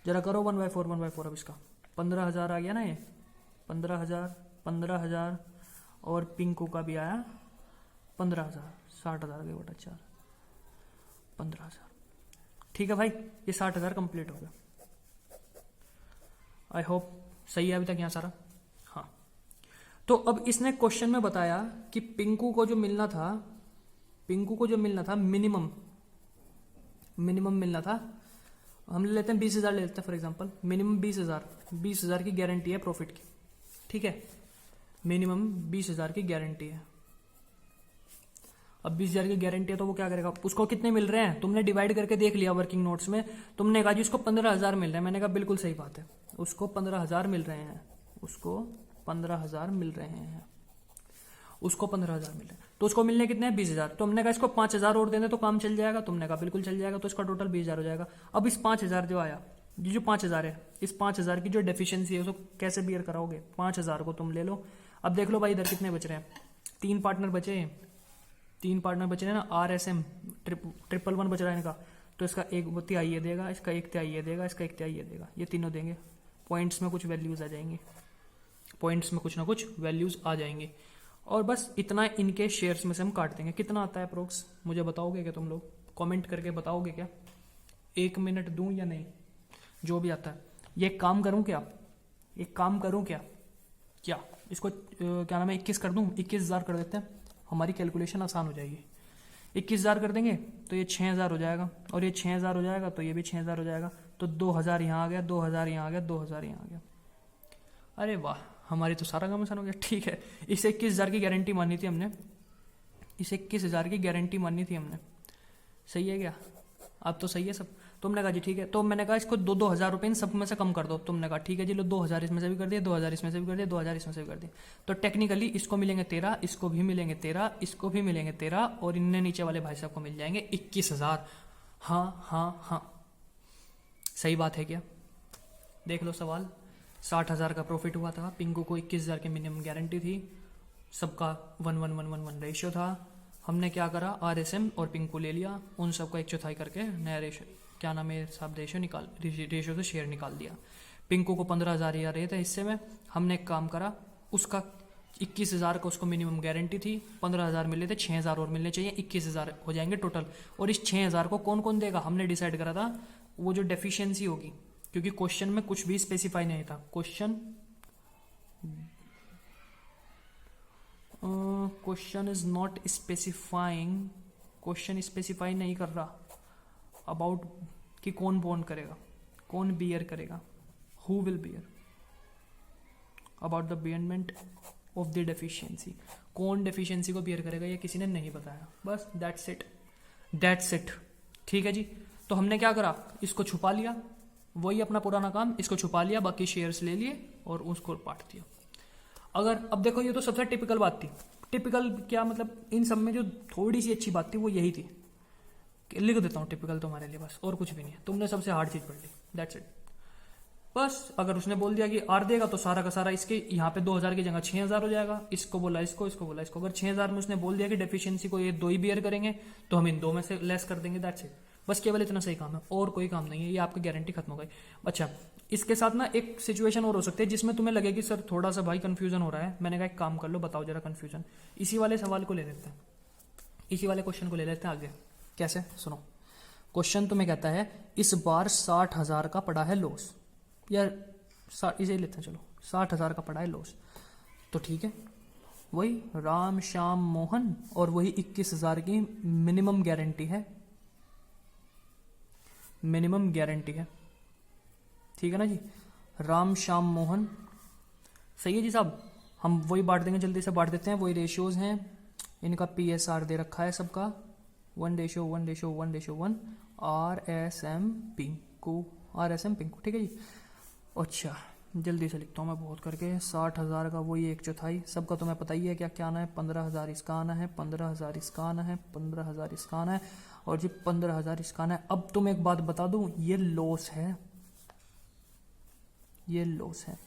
जरा करो 1/4 1/4। अब इसका 15,000 आ गया ना, ये 15,000 और पिंकू का भी आया 15,000, 60,000 के बटा 4 15,000। ठीक है भाई, ये 60,000 कंप्लीट हो गया। आई होप सही है अभी तक यहाँ सारा। हाँ, तो अब इसने क्वेश्चन में बताया कि पिंकू को जो मिलना था मिनिमम मिलना था, हम ले लेते हैं 20,000 ले लेते हैं फॉर एग्जांपल। मिनिमम 20,000 की गारंटी है प्रॉफिट की, ठीक है? मिनिमम 20,000 की गारंटी है। अब 20,000 की गारंटी है तो वो क्या करेगा, उसको कितने मिल रहे हैं तुमने डिवाइड करके देख लिया वर्किंग नोट्स में, तुमने कहा जी उसको 15,000 मिल रहे हैं। मैंने कहा बिल्कुल सही बात है, उसको 15,000 मिल रहे हैं, उसको 15,000 मिल रहे हैं। उसको 15,000 मिले, तो उसको मिलने कितने हैं 20,000। तो हमने कहा इसको 5,000 और देने तो काम चल जाएगा, तुमने कहा बिल्कुल चल जाएगा, तो इसका टोटल 20,000 हो जाएगा। अब इस 5,000 जो आया, ये जो 5,000 है, इस 5,000 की जो डेफिशिएंसी है उसको कैसे बियर कराओगे? 5,000 को तुम ले लो। अब देख लो भाई इधर कितने बच रहे हैं, 3 पार्टनर बचे हैं, 3 पार्टनर बचे हैं ना, RSM 111 बच रहा है इनका, तो इसका 1/3 ये देगा, इसका 1/3 ये देगा, इसका 1/3 ये देगा, ये तीनों देंगे। पॉइंट्स में कुछ वैल्यूज आ जाएंगी, पॉइंट्स में कुछ ना कुछ वैल्यूज आ जाएंगे, और बस इतना इनके शेयर्स में से हम काट देंगे। कितना आता है अप्रोक्स, मुझे बताओगे क्या तुम लोग? कमेंट करके बताओगे क्या? 1 मिनट दूं या नहीं? जो भी आता है। ये काम करूं क्या, एक काम करूं क्या, क्या इसको क्या नाम है 21 कर दूं, 21,000 कर देते हैं, हमारी कैलकुलेशन आसान हो जाएगी। 21,000 कर देंगे तो ये 6,000 हो जाएगा, और ये 6,000 हो जाएगा तो ये भी 6,000 हो जाएगा, तो 2,000 यहाँ आ गया, 2,000 यहाँ आ गया, 2,000 यहाँ आ गया। अरे वाह, हमारी तो सारा काम आसान हो गया। ठीक है, इसे 21,000 की गारंटी मानी थी हमने, इसे 21,000 की गारंटी मानी थी हमने। सही है क्या? अब तो सही है सब। तुमने कहा जी ठीक है, तो मैंने कहा इसको 2,000 रुपये इन सब में से कम कर दो। तुमने कहा ठीक है जी, लो 2,000 इसमें से भी कर दिए, 2,000 इसमें से भी कर दिए, 2,000 इसमें से भी कर दिए। तो टेक्निकली इसको मिलेंगे 13, इसको भी मिलेंगे 13, इसको भी मिलेंगे 13, और इनने नीचे वाले भाई साहब को मिल जाएंगे 21,000। हाँ हाँ हाँ, सही बात है क्या? देख लो सवाल। 60,000 का प्रॉफिट हुआ था, पिंकू को 21,000 की मिनिमम गारंटी थी, सबका 1:1 रेशियो था। हमने क्या करा, RSM और पिंकू ले लिया, उन सबका 1/4 करके नया रेशियो, क्या नाम है साहब, रेशियो से शेयर निकाल दिया। पिंकू को 15,000 या रहे थे हिस्से में, हमने एक काम करा, उसका 21,000 का उसको मिनिमम गारंटी थी, 15,000 मिले थे, 6,000 और मिलने चाहिए, 21,000 हो जाएंगे टोटल। और इस 6,000 को कौन कौन देगा, हमने डिसाइड करा था, वो जो डेफिशिएंसी होगी, क्योंकि क्वेश्चन में कुछ भी स्पेसिफाई नहीं था। Question is not specifying, question specify नहीं कर रहा अबाउट कि कौन बॉन्ड करेगा, कौन बियर करेगा, who will bear, about the bearment of the deficiency, कौन डेफिशिएंसी को बियर करेगा, ये किसी ने नहीं बताया। बस दैट्स इट, दैट्स इट। ठीक है जी, तो हमने क्या करा, इसको छुपा लिया, वही अपना पुराना काम, इसको छुपा लिया, बाकी शेयर्स ले लिए और उसको बांट दिया। अगर अब देखो, ये तो सबसे टिपिकल बात थी। टिपिकल क्या मतलब, इन सब में जो थोड़ी सी अच्छी बात थी वो यही थी, लिख देता हूँ टिपिकल तुम्हारे लिए, बस और कुछ भी नहीं है। तुमने सबसे हार्ड चीज पढ़ ली, दैट्स इट। बस अगर उसने बोल दिया कि R देगा तो सारा का सारा इसके यहाँ पे 2,000 की जगह 6,000 हो जाएगा, इसको बोला इसको, इसको बोला इसको। अगर 6,000 में उसने बोल दिया कि डेफिशिएंसी को ये 2 ही बियर करेंगे, तो हम इन 2 में से लेस कर देंगे, दैट्स इट। बस केवल इतना सही काम है, और कोई काम नहीं है, ये आपकी गारंटी खत्म हो गई। अच्छा, इसके साथ ना एक सिचुएशन और हो सकती है जिसमें तुम्हें लगे कि सर थोड़ा सा भाई कंफ्यूजन हो रहा है। मैंने कहा एक काम कर लो, बताओ जरा कंफ्यूजन। इसी वाले सवाल को ले लेते हैं, इसी वाले क्वेश्चन को ले लेते हैं आगे। कैसे, सुनो। क्वेश्चन तुम्हें कहता है इस बार 60,000 का पड़ा है लॉस, या इसे लेते हैं, चलो 60,000 का पड़ा है लॉस। तो ठीक है, वही राम श्याम मोहन, और वही 21,000 की मिनिमम गारंटी है, मिनिमम गारंटी है। ठीक है ना जी, राम श्याम मोहन। सही है जी साहब, हम वही बांट देंगे, जल्दी से बांट देते हैं। वही रेशियोज हैं, इनका PSR दे रखा है सबका 1:1:1:1 RSM पिंकू, RSM पिंकू। ठीक है जी। अच्छा, जल्दी से लिखता हूँ मैं बहुत करके। 60,000 का वही 1/4 सबका, तुम्हें पता ही है क्या क्या आना है। 15,000 इसका आना है, 15,000 इसका आना है, 15,000 इसका आना है, और जी 15,000 इसका आना है। अब तुम एक बात बता दूं, ये लॉस है, ये लॉस है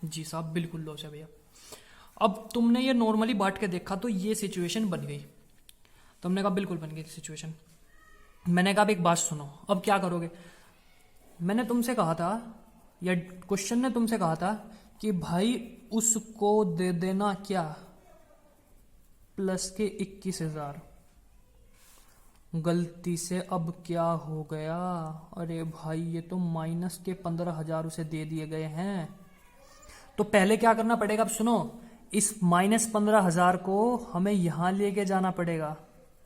जी साहब, बिल्कुल लॉस है भैया। अब तुमने ये नॉर्मली बांट के देखा तो ये सिचुएशन बन गई, तुमने कहा बिल्कुल बन गई सिचुएशन। मैंने कहा अब एक बात सुनो, अब क्या करोगे। मैंने तुमसे कहा था, या क्वेश्चन ने तुमसे कहा था कि भाई उसको दे देना क्या, प्लस के 21,000। गलती से अब क्या हो गया, अरे भाई ये तो माइनस के 15,000 उसे दे दिए गए हैं। तो पहले क्या करना पड़ेगा, अब सुनो, इस -15,000 को हमें यहां लेके जाना पड़ेगा,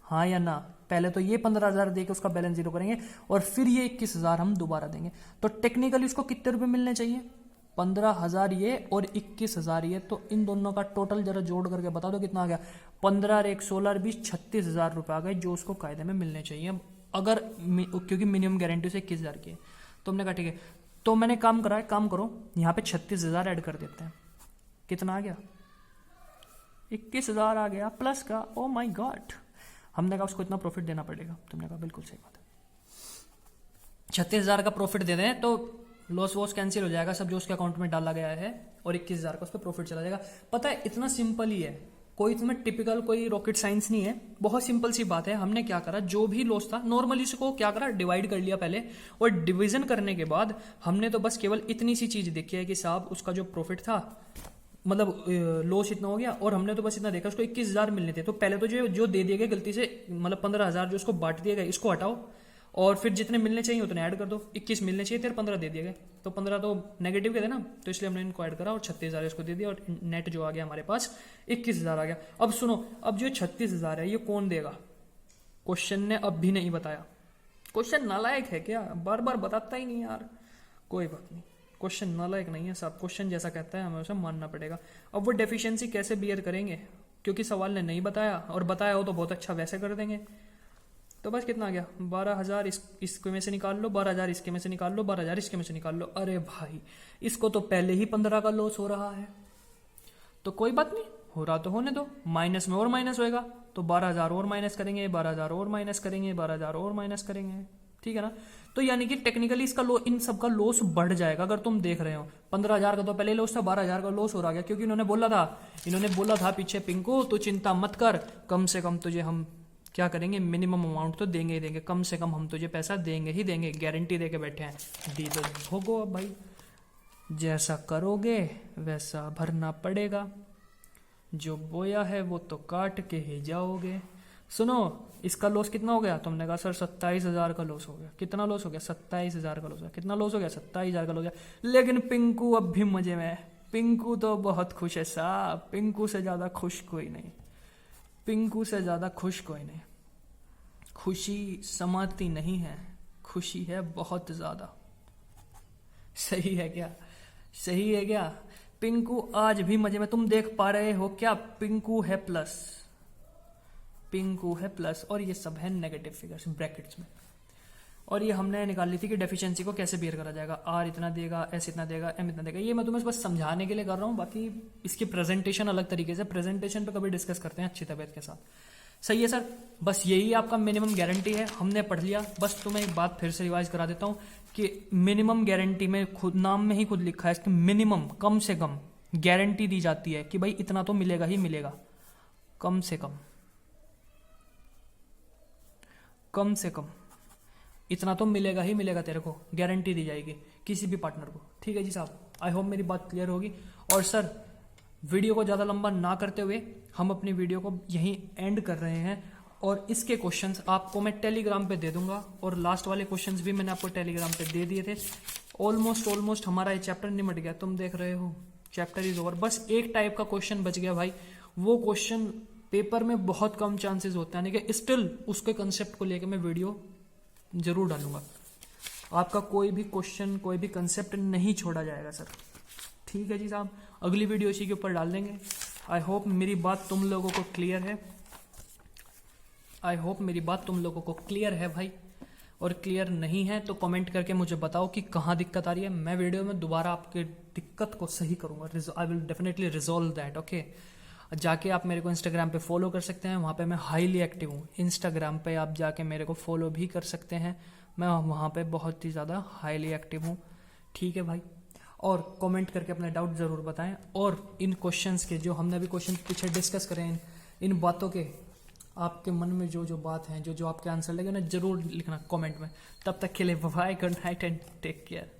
हाँ या ना। पहले तो ये 15,000 देके उसका बैलेंस 0 करेंगे, और फिर ये 21,000 हम दोबारा देंगे। तो टेक्निकली उसको कितने रुपए मिलने चाहिए, 15,000 ये और 21,000 ये। तो इन दोनों का टोटल जरा जोड़ करके बता दो कितना आ गया। 15 और 1 16 20 36,000 रुपए आ गए, जो उसको कायदे में मिलने चाहिए, अगर क्योंकि मिनिमम गारंटी से 21,000 की है। तो हमने कहा ठीक है, तो मैंने काम करा है, काम करो यहाँ पे 36,000 ऐड कर देते हैं। कितना आ गया, 21,000 आ गया प्लस का। Oh my God. हमने कहा उसको इतना प्रॉफिट देना पड़ेगा, तुमने कहा बिल्कुल सही बात है। 36,000 का प्रॉफिट दे दें तो लॉस वॉस कैंसिल हो जाएगा सब जो उसके अकाउंट में डाला गया है, और 21,000 का उस पर प्रॉफिट चला जाएगा। पता है इतना सिंपल ही है, कोई इसमें टिपिकल कोई रॉकेट साइंस नहीं है, बहुत सिंपल सी बात है। हमने क्या करा, जो भी लॉस था नॉर्मली उसको क्या करा, डिवाइड कर लिया पहले, और डिवीजन करने के बाद हमने तो बस केवल इतनी सी चीज देखी है कि साहब उसका जो प्रॉफिट था मतलब लॉस इतना हो गया, और हमने तो बस इतना देखा उसको 21,000 मिलने थे, तो पहले तो जो दे दिए गए गलती से मतलब 15,000 जो उसको बांट दिए गए इसको हटाओ, और फिर जितने मिलने चाहिए उतने ऐड कर दो। 21 मिलने चाहिए थे, 15 दे दिए गए, तो 15 तो नेगेटिव के थे ना, तो इसलिए हमने इनको ऐड करा और 36,000 इसको दे दिया, और नेट जो आ गया हमारे पास 21,000 आ गया। अब सुनो, अब जो 36,000 है ये कौन देगा, क्वेश्चन ने अब भी नहीं बताया। क्वेश्चन नालायक है क्या, बार बार बताता ही नहीं यार। कोई बात नहीं, क्वेश्चन नालायक नहीं है साहब, क्वेश्चन जैसा कहता है हमें उसे मानना पड़ेगा। अब वो डेफिशिएंसी कैसे बियर करेंगे, क्योंकि सवाल ने नहीं बताया, और बताया हो तो बहुत अच्छा वैसे कर देंगे। तो बस कितना आ गया, 12,000 इसके में से निकाल लो, 12,000 इसके में से निकाल लो, 12,000 इसके में से निकाल लो। अरे भाई इसको तो पहले ही 15 का लॉस हो रहा है, तो कोई बात नहीं, हो रहा तो होने दो, माइनस में और माइनस होएगा, तो 12,000 और माइनस करेंगे, 12,000 और माइनस करेंगे, 12,000 और माइनस करेंगे, ठीक है ना। तो यानी कि टेक्निकली इसका इन सबका लॉस बढ़ जाएगा। अगर तुम देख रहे हो 15,000 का तो पहले लॉस था, 12,000 का लॉस हो रहा गया, क्योंकि इन्होंने बोला था पीछे, पिंकू तू चिंता मत कर, कम से कम तुझे हम क्या करेंगे, मिनिमम अमाउंट तो देंगे ही देंगे, कम से कम हम तुझे पैसा देंगे ही देंगे, गारंटी दे के बैठे हैं। दी तो भोगो अब भाई, जैसा करोगे वैसा भरना पड़ेगा, जो बोया है वो तो काट के ही जाओगे। सुनो, इसका लॉस कितना हो गया, तुमने कहा सर 27,000 का लॉस हो गया। कितना लॉस हो गया, 27,000 का लॉस हो गया। कितना लॉस हो गया, 27,000 का लॉस हो गया। लेकिन पिंकू अब भी मजे में है, पिंकू तो बहुत खुश है साहब, पिंकू से ज्यादा खुश कोई नहीं, पिंकू से ज्यादा खुश कोई नहीं। खुशी समाती नहीं है, खुशी है बहुत ज्यादा। सही है क्या, सही है क्या। पिंकू आज भी मजे में, तुम देख पा रहे हो क्या, पिंकू है प्लस, पिंकू है प्लस, और ये सब है नेगेटिव फिगर्स ब्रैकेट्स में। और ये हमने निकाल ली थी कि डेफिशिएंसी को कैसे बियर करा जाएगा, आर इतना देगा, एस इतना देगा, एम इतना देगा। ये मैं तुम्हें बस समझाने के लिए कर रहा हूँ, बाकी इसकी प्रेजेंटेशन अलग तरीके से, प्रेजेंटेशन पे कभी डिस्कस करते हैं अच्छी तबीयत के साथ। सही है सर, बस यही आपका मिनिमम गारंटी है, हमने पढ़ लिया। बस तुम्हें एक बात फिर से रिवाइज करा देता हूँ कि मिनिमम गारंटी में खुद नाम में ही खुद लिखा है कि मिनिमम, कम से कम गारंटी दी जाती है कि भाई इतना तो मिलेगा ही मिलेगा, कम से कम, कम से कम इतना तो मिलेगा ही मिलेगा, तेरे को गारंटी दी जाएगी किसी भी पार्टनर को। ठीक है जी साहब, आई होप मेरी बात क्लियर होगी। और सर वीडियो को ज़्यादा लंबा ना करते हुए हम अपनी वीडियो को यहीं एंड कर रहे हैं, और इसके क्वेश्चंस आपको मैं टेलीग्राम पे दे दूंगा, और लास्ट वाले क्वेश्चंस भी मैंने आपको टेलीग्राम पे दे दिए थे। ऑलमोस्ट हमारा ये चैप्टर निमट गया, तुम देख रहे हो चैप्टर इज ओवर। बस एक टाइप का क्वेश्चन बच गया भाई, वो क्वेश्चन पेपर में बहुत कम चांसेस होते हैं, कि स्टिल उसके कंसेप्ट को लेकर मैं वीडियो जरूर डालूंगा। आपका कोई भी क्वेश्चन, कोई भी कंसेप्ट नहीं छोड़ा जाएगा सर। ठीक है जी साहब, अगली वीडियो इसी के ऊपर डाल देंगे। आई होप मेरी बात तुम लोगों को क्लियर है, आई होप मेरी बात तुम लोगों को क्लियर है भाई। और क्लियर नहीं है तो कमेंट करके मुझे बताओ कि कहाँ दिक्कत आ रही है, मैं वीडियो में दोबारा आपके दिक्कत को सही करूंगा। I will definitely resolve that, okay. जाके आप मेरे को इंस्टाग्राम पे फॉलो कर सकते हैं, वहाँ पे मैं हाईली एक्टिव हूँ। इंस्टाग्राम पे आप जाके मेरे को फॉलो भी कर सकते हैं, मैं वहाँ पे बहुत ही ज़्यादा हाईली एक्टिव हूँ। ठीक है भाई, और कमेंट करके अपने डाउट ज़रूर बताएं, और इन क्वेश्चंस के जो हमने अभी क्वेश्चन पीछे डिस्कस करें, इन बातों के आपके मन में जो जो बात है, जो जो आपके आंसर लगे ना, जरूर लिखना कमेंट में। तब तक के लिए bye, good night and take care.